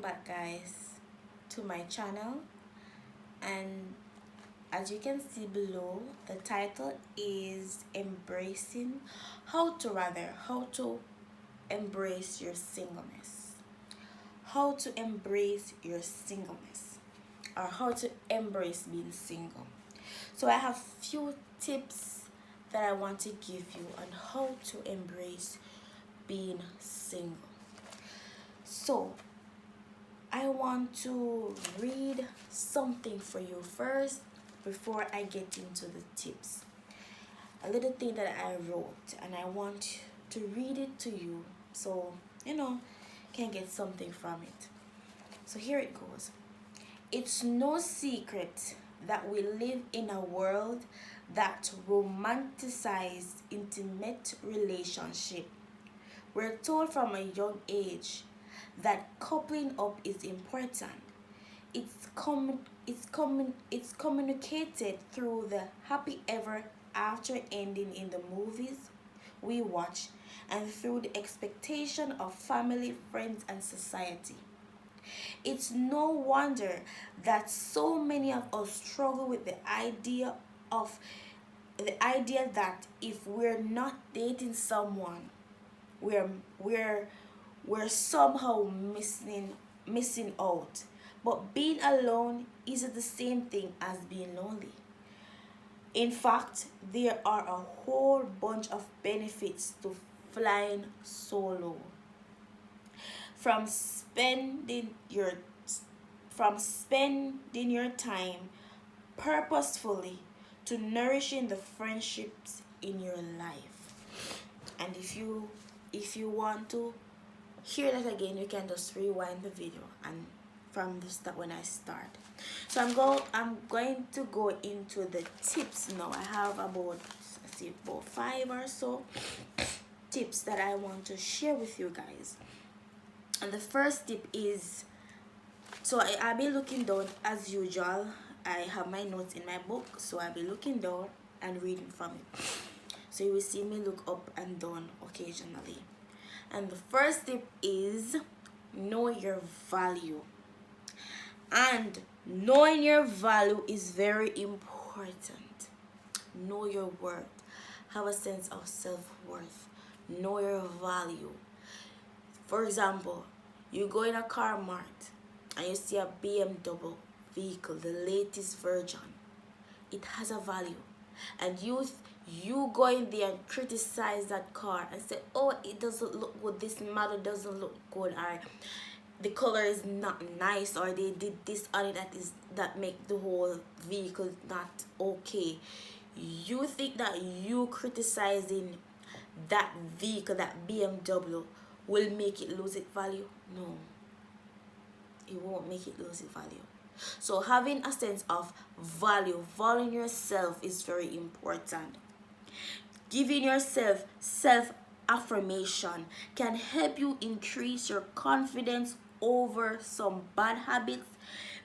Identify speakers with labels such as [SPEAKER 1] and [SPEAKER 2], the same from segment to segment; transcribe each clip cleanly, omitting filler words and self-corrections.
[SPEAKER 1] welcome back, guys, to my channel. And as you can see below, the title is how to embrace your singleness. How to embrace your singleness, or how to embrace being single. So I have few tips that I want to give you on how to embrace being single. So I want to read something for you first before I get into the tips. A little thing that I wrote, and I want to read it to you so can get something from it. So here it goes. It's no secret that we live in a world that romanticizes intimate relationship. We're told from a young age that coupling up is important. It's communicated through the happy ever after ending in the movies we watch, and through the expectation of family, friends, and society. It's no wonder that so many of us struggle with of the idea that if we're not dating someone, we're we're we're somehow missing out. But being alone isn't the same thing as being lonely. In fact, there are a whole bunch of benefits to flying solo. From spending your time purposefully to nourishing the friendships in your life. And if you want to hear that again, you can just rewind the video and from the start when I start. So I'm going to go into the tips now. I have about, let's see, about 5 or so tips that I want to share with you guys. And the first tip is, so I'll be looking down as usual. I have my notes in my book, so I'll be looking down and reading from it. So you will see me look up and down occasionally. And the first tip is know your value. And knowing your value is very important. Know your worth. Have a sense of self-worth. Know your value. For example, you go in a car mart and you see a BMW vehicle, the latest version. It has a value. And you go in there and criticize that car and say, oh, it doesn't look good, this model doesn't look good, or the color is not nice, or they did this on it that make the whole vehicle not okay. You think that you criticizing that vehicle, that BMW, will make it lose its value? No, it won't make it lose its value. So having a sense of valuing yourself is very important. Giving yourself self-affirmation can help you increase your confidence over some bad habits,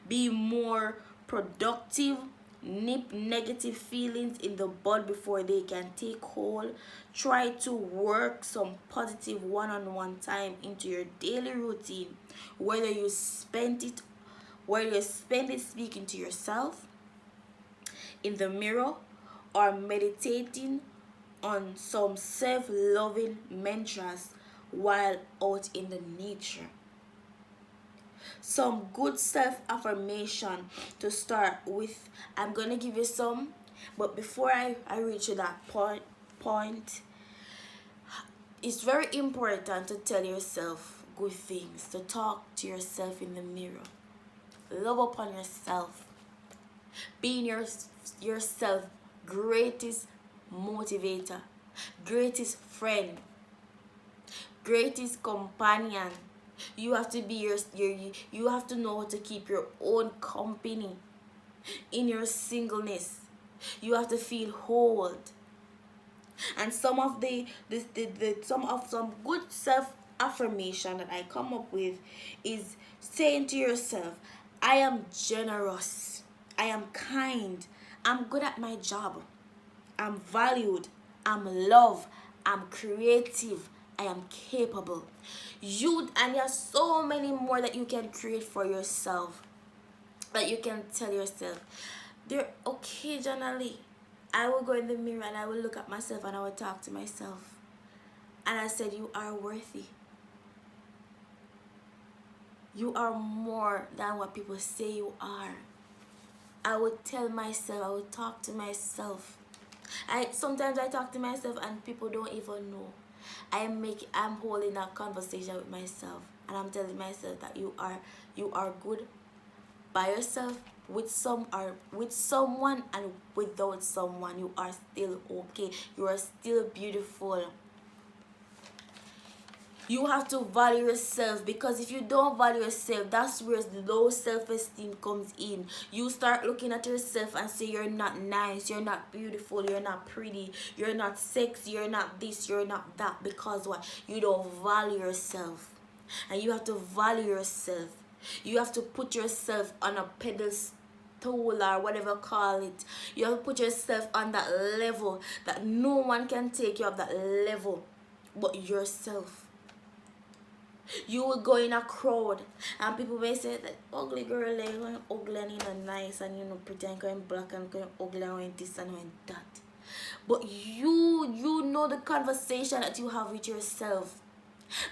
[SPEAKER 1] be more productive, nip negative feelings in the bud before they can take hold. Try to work some positive one-on-one time into your daily routine, whether you spend it speaking to yourself in the mirror or meditating on some self-loving mantras while out in the nature. Some good self-affirmation to start with. I'm gonna give you some, but before I reach to that point, it's very important to tell yourself good things, to talk to yourself in the mirror. Love upon yourself. Being yourself greatest motivator, greatest friend, greatest companion. You have to be you have to know how to keep your own company in your singleness. You have to feel whole. And some good self affirmation that I come up with is saying to yourself, I am generous, I am kind, I'm good at my job, I'm valued, I'm loved, I'm creative, I am capable. And there's so many more that you can create for yourself, that you can tell yourself. There occasionally I will go in the mirror and I will look at myself and I will talk to myself, and I said, you are worthy. You are more than what people say you are. I would tell myself, I would talk to myself. Sometimes I talk to myself and people don't even know. I'm holding a conversation with myself, and I'm telling myself that you are good by yourself, with someone, and without someone. You are still okay. You are still beautiful. You have to value yourself, because if you don't value yourself, that's where low self-esteem comes in. You start looking at yourself and say you're not nice, you're not beautiful, you're not pretty, you're not sexy, you're not this, you're not that, because what? You don't value yourself. And you have to value yourself. You have to put yourself on a pedestal, or whatever call it. You have to put yourself on that level that no one can take you off that level but yourself. You will go in a crowd and people may say that ugly girl, like going ugly and nice, and pretty and going black and going ugly and going this and going that. But you know the conversation that you have with yourself,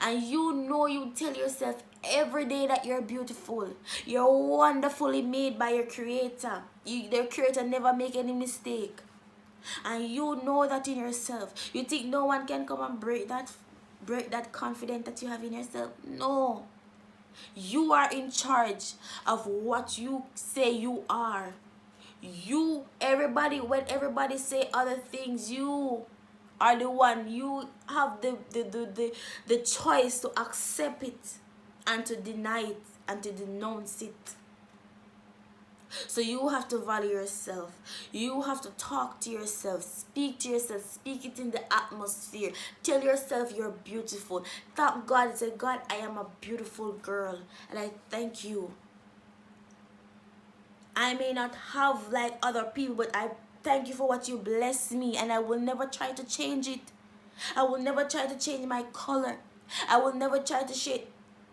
[SPEAKER 1] and you tell yourself every day that you're beautiful, you're wonderfully made by your creator. The creator never make any mistake, and you know that in yourself. You think no one can come and break that confidence that you have in yourself? No. You are in charge of what you say you are. When everybody say other things, you are the one. You have the choice to accept it and to deny it and to denounce it. So you have to value yourself. You have to talk to yourself, speak to yourself, speak it in the atmosphere. Tell yourself you're beautiful. Thank God. Say, God, I am a beautiful girl, and I thank you. I may not have like other people, but I thank you for what you bless me, and I will never try to change it. I will never try to change my color. I will never try to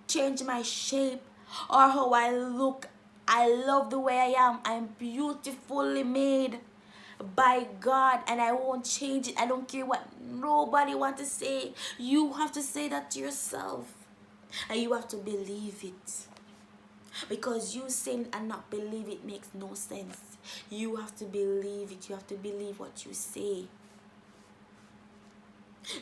[SPEAKER 1] change my shape or how I look. I love the way I am. I'm beautifully made by God, and I won't change it. I don't care what nobody wants to say. You have to say that to yourself, and you have to believe it, because you saying and not believe it makes no sense. You have to believe it. You have to believe what you say.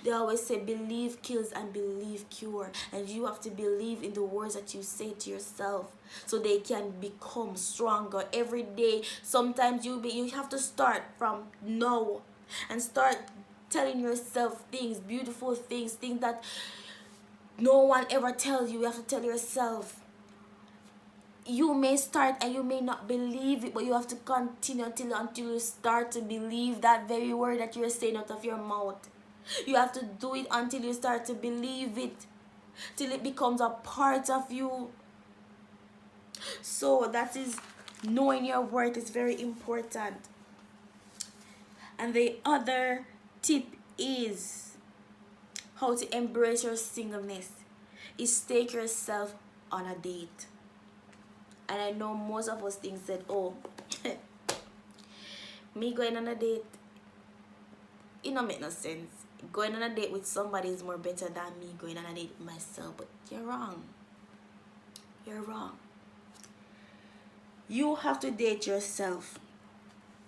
[SPEAKER 1] They always say believe kills and believe cure, and you have to believe in the words that you say to yourself so they can become stronger every day. Sometimes you have to start from now and start telling yourself things, beautiful things that no one ever tells you. You have to tell yourself. You may start and you may not believe it, but you have to continue until you start to believe that very word that you're saying out of your mouth. You have to do it until you start to believe it, till it becomes a part of you. So that is, knowing your worth is very important. And the other tip is how to embrace your singleness is take yourself on a date. And I know most of us think that, oh, me going on a date, it don't make no sense. Going on a date with somebody is more better than me going on a date with myself. But you're wrong. You're wrong. You have to date yourself.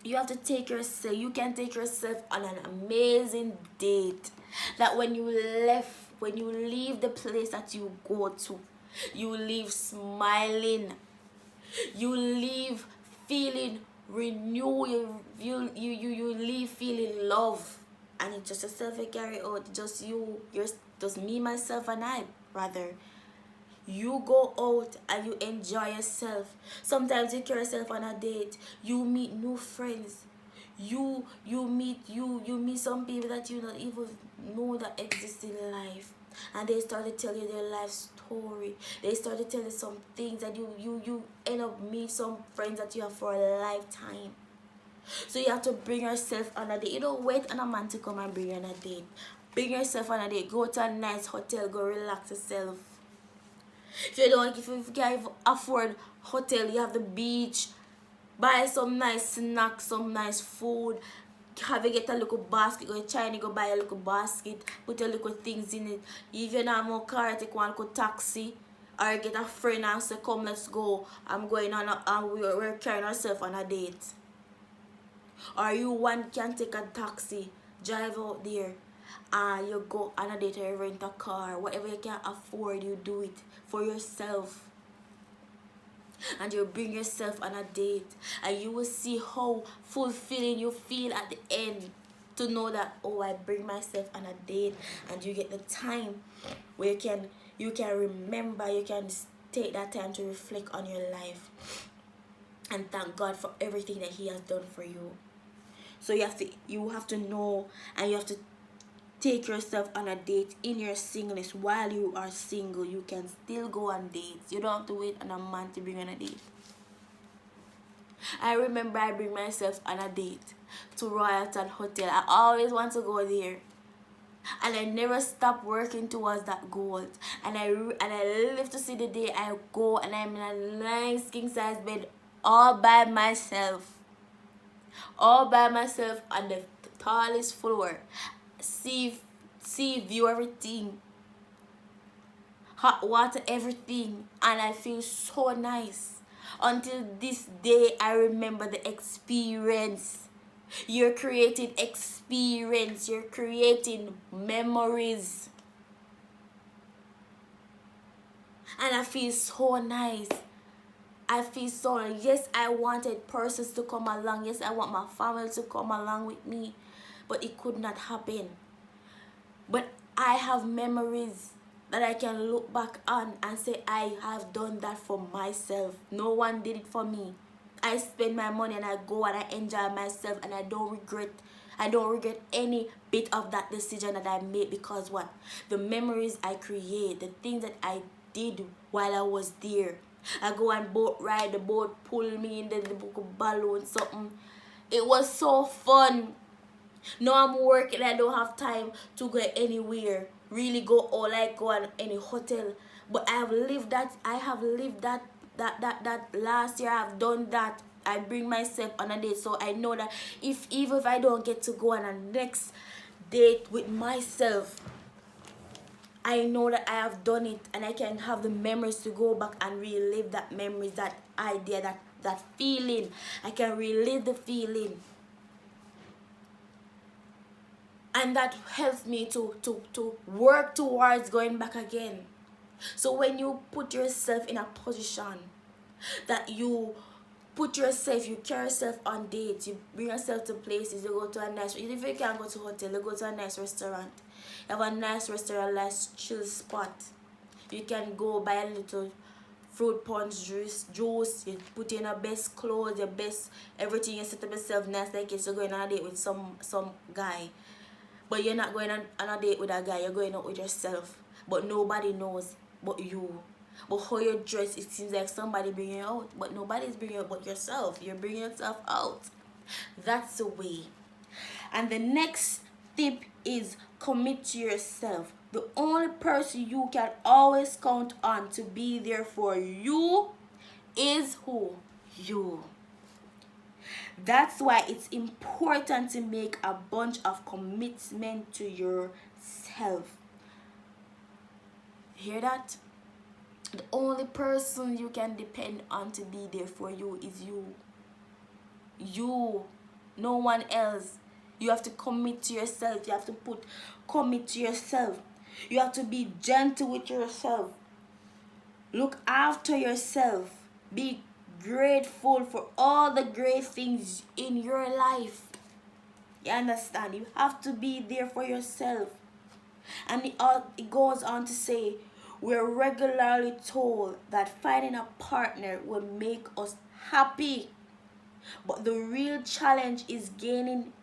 [SPEAKER 1] You have to take yourself. You can take yourself on an amazing date. That when you leave the place that you go to, you leave smiling. You leave feeling renewed. You leave feeling love. And it's just yourself you carry out. Just me, myself, and I, rather. You go out and you enjoy yourself. Sometimes you carry yourself on a date. You meet new friends. You meet some people that you don't even know that exist in life. And they start to tell you their life story. They start to tell you some things that you end up meet some friends that you have for a lifetime. So you have to bring yourself on a date. You don't wait on a man to come and bring you on a date. Bring yourself on a date. Go to a nice hotel. Go relax yourself. If you can't afford hotel, you have the beach. Buy some nice snacks, some nice food. Have you get a little basket, go to China, go buy a little basket, put your little things in it. If you don't have more car, take one little taxi. Or get a friend and say, come, let's go. I'm going on and we're carrying ourselves on a date. Or you one can take a taxi, drive out there, and you go on a date or you rent a car. Whatever you can afford, you do it for yourself. And you bring yourself on a date, and you will see how fulfilling you feel at the end, to know that, oh, I bring myself on a date. And you get the time where you can remember, you can take that time to reflect on your life and thank God for everything that He has done for you. So you have to know, and you have to take yourself on a date in your singleness. While you are single, you can still go on dates. You don't have to wait on a man to bring on a date. I remember I bring myself on a date to Royalton Hotel. I always want to go there, and I never stop working towards that goal. And I live to see the day I go and I'm in a nice king size bed all by myself on the tallest floor. See view, everything, hot water, everything, and I feel so nice. Until this day, I remember the experience. You're creating experience. You're creating memories. And I feel so nice. Yes, I wanted persons to come along. Yes, I want my family to come along with me. But it could not happen. But I have memories that I can look back on and say, I have done that for myself. No one did it for me. I spend my money and I go and I enjoy myself, and I don't regret any bit of that decision that I made, because what? The memories I create, the things that I did while I was there. I go and boat ride, the boat pull me in the balloon, something. It was so fun. Now I'm working, I don't have time to go anywhere. Really go on any hotel. But I have lived that last year. I've done that. I bring myself on a date, so I know that even if I don't get to go on a next date with myself, I know that I have done it, and I can have the memories to go back and relive that memories, that idea, that feeling. I can relive the feeling. And that helps me to work towards going back again. So when you put yourself in a position that you carry yourself on dates, you bring yourself to places, you go to a nice, if you can't go to a hotel, you go to a nice restaurant. You have a nice restaurant, nice chill spot. You can go buy a little fruit punch juice, you put in your best clothes, your best everything, you set up yourself nice like you're going on a date with some guy. But you're not going on a date with a guy, you're going out with yourself. But nobody knows but you. But how you dress, it seems like somebody bringing you out. But nobody's bringing you out but yourself. You're bringing yourself out. That's the way. And the next tip is commit to yourself. The only person you can always count on to be there for you is who? You. That's why it's important to make a bunch of commitment to yourself. Hear that? The only person you can depend on to be there for you is you. You. No one else. You have to commit to yourself. You have to commit to yourself. You have to be gentle with yourself. Look after yourself. Be grateful for all the great things in your life. You understand? You have to be there for yourself. And it goes on to say, we're regularly told that finding a partner will make us happy. But the real challenge is gaining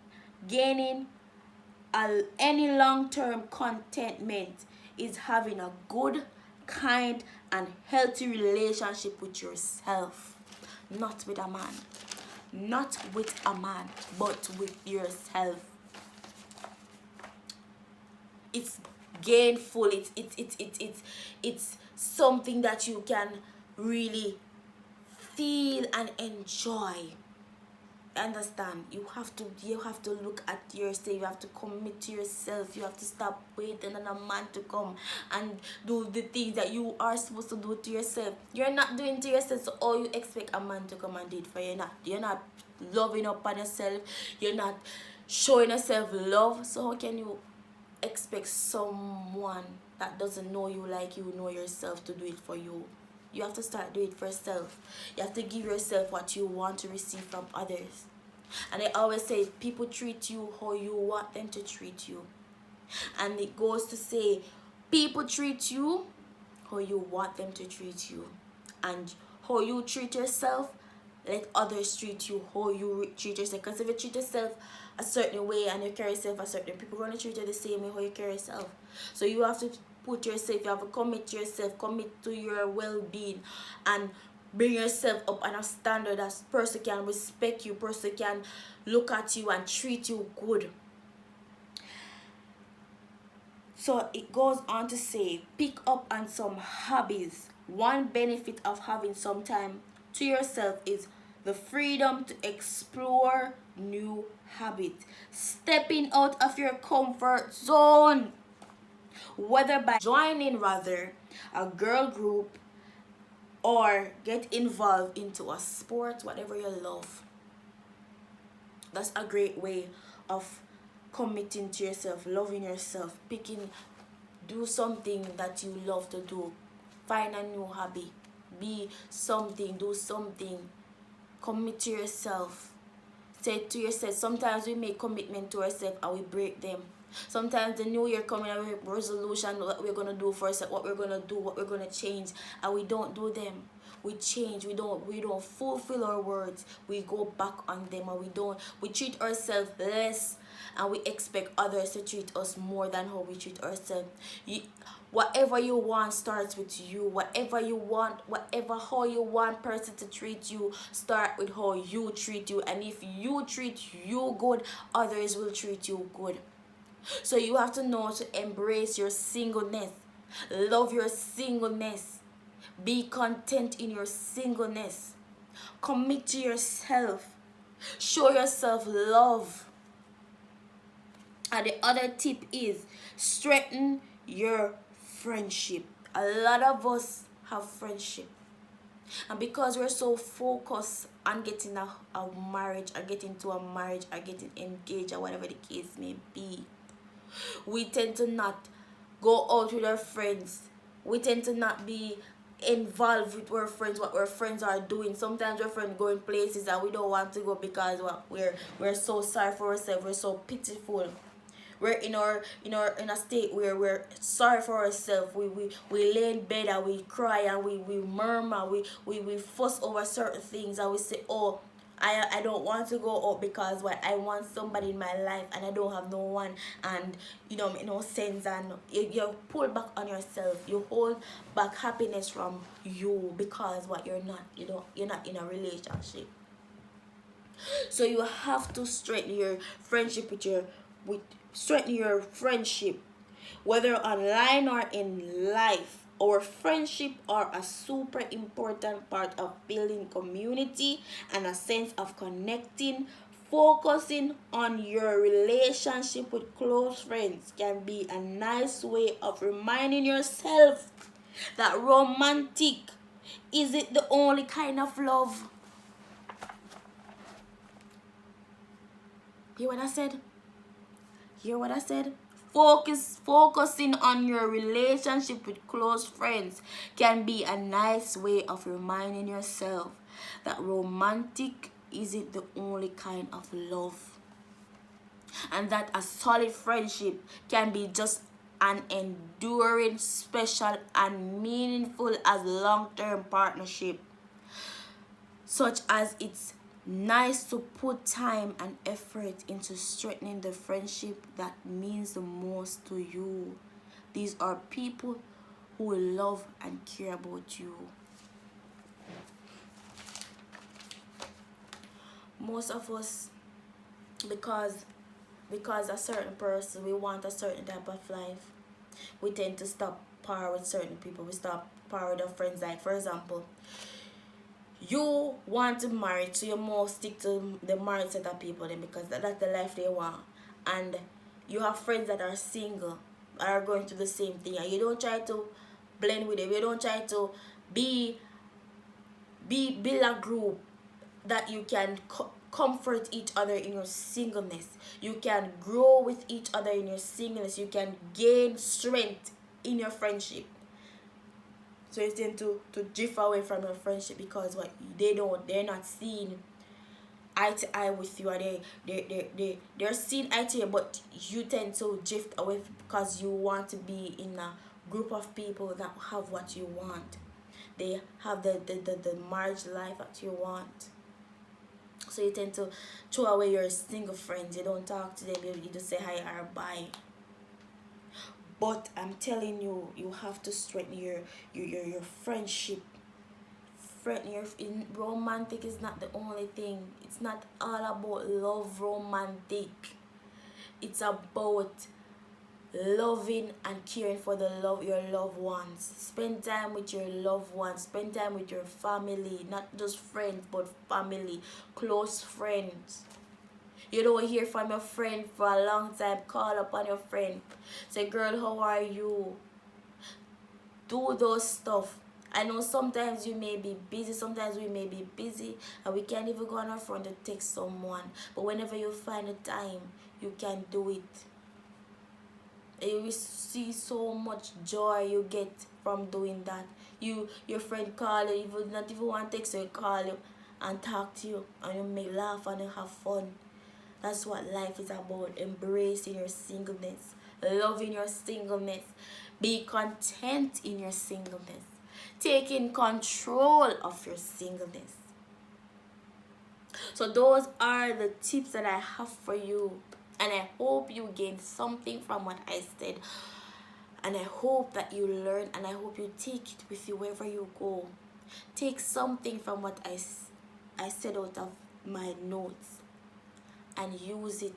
[SPEAKER 1] any long-term contentment is having a good, kind, and healthy relationship with yourself. Not with a man. Not with a man, but with yourself. it's gainful, it's something that you can really feel and enjoy. Understand? You have to look at yourself. You have to commit to yourself. You have to stop waiting on a man to come and do the things that you are supposed to do to yourself. You're not doing to yourself, so all you expect a man to come and do it for you. You're not loving up on yourself. You're not showing yourself love. So how can you expect someone that doesn't know you like you know yourself to do it for you? You have to start doing it for yourself. You have to give yourself what you want to receive from others. And I always say, people treat you how you want them to treat you. And it goes to say, people treat you how you want them to treat you. And how you treat yourself, let others treat you how you treat yourself. Because if you treat yourself a certain way and you carry yourself a certain way, people are going to treat you the same way how you carry yourself. So you have to put yourself, you have to commit to yourself, commit to your well-being, and bring yourself up on a standard that person can respect you, person can look at you and treat you good. So it goes on to say, pick up on some hobbies. One benefit of having some time to yourself is the freedom to explore new habits, stepping out of your comfort zone, whether by joining rather a girl group or get involved into a sport, whatever you love. That's a great way of committing to yourself, loving yourself, do something that you love to do. Find a new hobby. Do something. Commit to yourself. Say to yourself, sometimes we make commitment to ourselves and we break them. Sometimes the new year coming and we have resolution, what we're going to do for ourselves, what we're going to do, what we're going to change, and we don't do them. We change, we don't fulfill our words, we go back on them, and we treat ourselves less, and we expect others to treat us more than how we treat ourselves. Whatever you want starts with you. Whatever how you want person to treat you, start with how you treat you. And if you treat you good, others will treat you good. So you have to know to embrace your singleness. Love your singleness. Be content in your singleness. Commit to yourself. Show yourself love. And the other tip is strengthen your friendship. A lot of us have friendship. And because we're so focused on getting a marriage, or getting to a marriage, or getting engaged, or whatever the case may be, we tend to not go out with our friends. We tend to not be involved with our friends, what our friends are doing. Sometimes our friends going places that we don't want to go because we're so sorry for ourselves. We're so pitiful. We're in a state where we're sorry for ourselves. We lay in bed and we cry and we murmur. We fuss over certain things and we say, oh, I don't want to go out because I want somebody in my life and I don't have no one, and make no sense, and you pull back on yourself. You hold back happiness from you because you're not in a relationship. So you have to strengthen your friendship strengthen your friendship, whether online or in life. Our friendship are a super important part of building community and a sense of connecting. Focusing on your relationship with close friends can be a nice way of reminding yourself that romantic isn't the only kind of love. Hear what I said? Hear what I said? Focusing on your relationship with close friends can be a nice way of reminding yourself that romantic isn't the only kind of love, and that a solid friendship can be just an enduring, special, and meaningful as long-term partnership, such as it's nice to put time and effort into strengthening the friendship that means the most to you. These are people who love and care about you. Most of us, because a certain person, we want a certain type of life. we tend to stop power with certain people. We stop power with our friends. Like, for example, you want to marry, so you more stick to the married set of people then, because that's the life they want. And you have friends that are single, are going through the same thing, and you don't try to blend with them. You don't try to be build a group that you can comfort each other in your singleness. You can grow with each other in your singleness. You can gain strength in your friendship. So you tend to drift away from your friendship because what they're not seeing eye to eye with you, and they're seeing eye to you, but you tend to drift away because you want to be in a group of people that have what you want. They have the marriage life that you want. So you tend to throw away your single friends. You don't talk to them. You just say hi or bye. But I'm telling you, you have to strengthen your friendship. In romantic is not the only thing. It's not all about love romantic. It's about loving and caring for your loved ones. Spend time with your loved ones. Spend time with your family. Not just friends, but family. Close friends. You don't hear from your friend for a long time. Call up on your friend. Say, girl, how are you? Do those stuff. I know sometimes you may be busy. Sometimes we may be busy. And we can't even go on our phone to text someone. But whenever you find a time, you can do it. You will see so much joy you get from doing that. Your friend call you, even not even want to text you, call you and talk to you, and you make laugh and you have fun. That's what life is about. Embracing your singleness, loving your singleness, be content in your singleness, taking control of your singleness. So those are the tips that I have for you, and I hope you gain something from what I said, and I hope that you learn, and I hope you take it with you wherever you go. Take something from what I said out of my notes and use it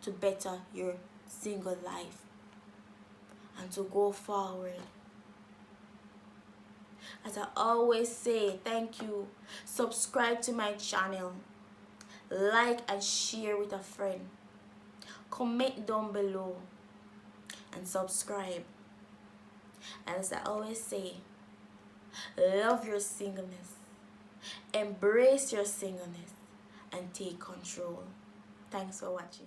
[SPEAKER 1] to better your single life and to go forward. As I always say, thank you. Subscribe to my channel. Like and share with a friend. Comment down below and subscribe. And as I always say, love your singleness, embrace your singleness, and take control. Thanks for watching.